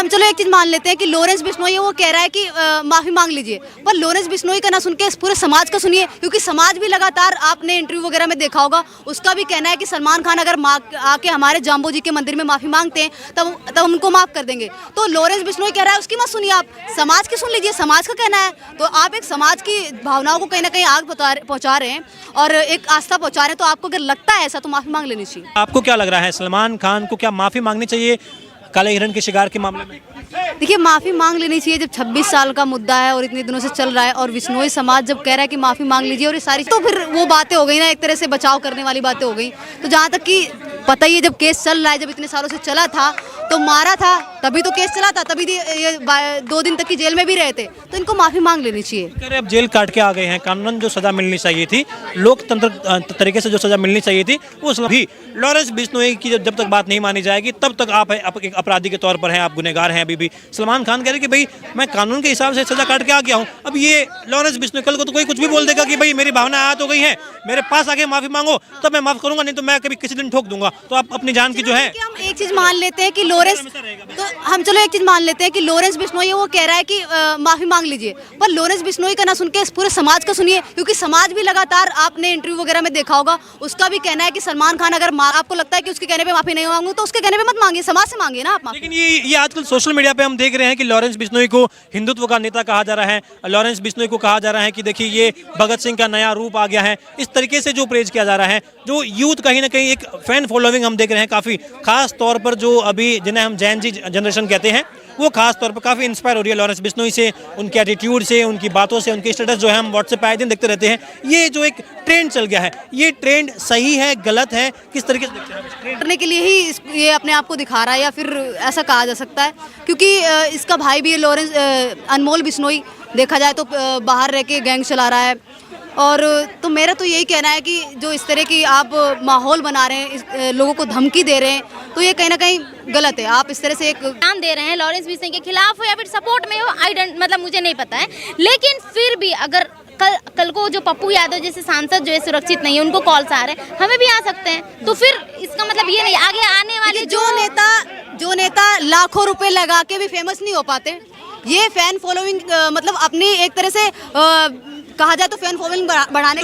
हम चलो एक चीज मान लेते हैं कि लॉरेंस बिश्नोई वो कह रहा है कि माफी मांग लीजिए, पर लॉरेंस बिश्नोई का ना सुन के पूरे समाज का सुनिए, क्योंकि समाज भी लगातार आपने इंटरव्यू वगैरह में देखा होगा, उसका भी कहना है कि सलमान खान अगर आके हमारे जाम्बो जी के मंदिर में माफी मांगते हैं तब उनको माफ कर देंगे। तो लॉरेंस बिश्नोई कह रहा है उसकी मत सुनिए, आप समाज की सुन लीजिए, समाज का कहना है। तो आप एक समाज की भावनाओं को कहीं ना कहीं आग पहुंचा रहे हैं और एक आस्था पहुंचा रहे हैं। तो आपको अगर लगता है ऐसा तो माफी मांग लेनी चाहिए। आपको क्या लग रहा है, सलमान खान को क्या माफी मांगनी चाहिए काले हिरण के शिकार के मामले में? देखिए, माफ़ी मांग लेनी चाहिए जब 26 साल का मुद्दा है और इतने दिनों से चल रहा है, और बिश्नोई समाज जब कह रहा है कि माफ़ी मांग लीजिए और ये सारी, तो फिर वो बातें हो गई ना, एक तरह से बचाव करने वाली बातें हो गई। तो जहाँ तक कि पता ही है, जब केस चल रहा है, जब इतने सालों से चला था तो मारा था, तभी तो केस चला था, तभी ये 2 दिन तक की जेल में भी रहे थे, तो इनको माफ़ी मांग लेनी चाहिए। कह रहे अब जेल काट के आ गए हैं, कानूनन जो सजा मिलनी चाहिए थी, लोकतंत्र तरीके से जो सजा मिलनी चाहिए थी, वो भी लॉरेंस बिश्नोई की जब तक बात नहीं मानी जाएगी तब तक आप एक अपराधी के तौर पर हैं, आप गुनहगार हैं। अभी भी सलमान खान कह रहे कि भाई मैं कानून के हिसाब से सजा काट के आ गया हूँ। अब ये लॉरेंस बिश्नोई कल को तो कोई कुछ भी बोल देगा कि भाई मेरी भावना आहत हो गई है, मेरे पास आके माफी मांगो तब मैं माफ करूंगा, नहीं तो मैं कभी किसी दिन ठोक दूंगा। तो आप अपनी जान की जो है, हम एक चीज मान लेते हैं कि लॉरेंस, तो हम चलो एक चीज मान लेते हैं कि लॉरेंस बिश्नोई वो कह रहा है कि माफी मांग लीजिए, पर लॉरेंस बिश्नोई का ना सुन के पूरे समाज का सुनिए, क्योंकि समाज भी लगातार आपने इंटरव्यू वगैरह में देखा होगा, उसका भी कहना है कि सलमान खान अगर आपको लगता है कि उसके कहने पे माफी नहीं मांगू तो उसके कहने पे मत मांगिए, समाज से मांगिए ना आप माफी। लेकिन ये आजकल सोशल मीडिया पे हम देख रहे हैं कि लॉरेंस बिश्नोई को हिंदुत्व का नेता कहा जा रहा है, लॉरेंस बिश्नोई को कहा जा रहा है कि देखिए ये भगत सिंह का नया रूप आ गया है। इस तरीके से जो प्रेज किया जा रहा है, जो यूथ कहीं ना कहीं एक फैन फॉलोइंग हम देख रहे हैं काफी, खास तौर पर जो अभी जिन्हें हम जैन जी जनरेशन कहते हैं, वो खास तौर पर काफी इंस्पायर हो रही है लॉरेंस बिश्नोई से, उनके एटीट्यूड से, उनकी बातों से, उनके स्टेटस जो है हम व्हाट्सएप पे आए दिन देखते रहते हैं। ये जो एक ट्रेंड चल गया है, ये ट्रेंड सही है, गलत है, किस तरीके से देखते हैं? करने के लिए ही ये अपने आप को दिखा रहा है, या फिर ऐसा कहा जा सकता है, क्योंकि इसका भाई भी है लॉरेंस, अनमोल बिश्नोई, देखा जाए तो बाहर रह के गैंग चला रहा है। और तो मेरा तो यही कहना है कि जो इस तरह की आप माहौल बना रहे हैं, लोगों को धमकी दे रहे हैं, तो ये कहीं ना कहीं गलत है। आप इस तरह से एक नाम दे रहे हैं लॉरेंस बिश्नोई के खिलाफ हो या फिर सपोर्ट में हो, मतलब मुझे नहीं पता है, लेकिन फिर भी अगर कल को जो पप्पू यादव जैसे सांसद जो है सुरक्षित नहीं है, उनको कॉल्स आ रहे हैं, हमें भी आ सकते हैं, तो फिर इसका मतलब ये नहीं, आगे आने वाले जो नेता लाखों रुपए लगा के भी फेमस नहीं हो पाते, ये फैन फॉलोइंग मतलब अपनी एक तरह से कहा जाए तो फैन फॉलोइंग बढ़ाने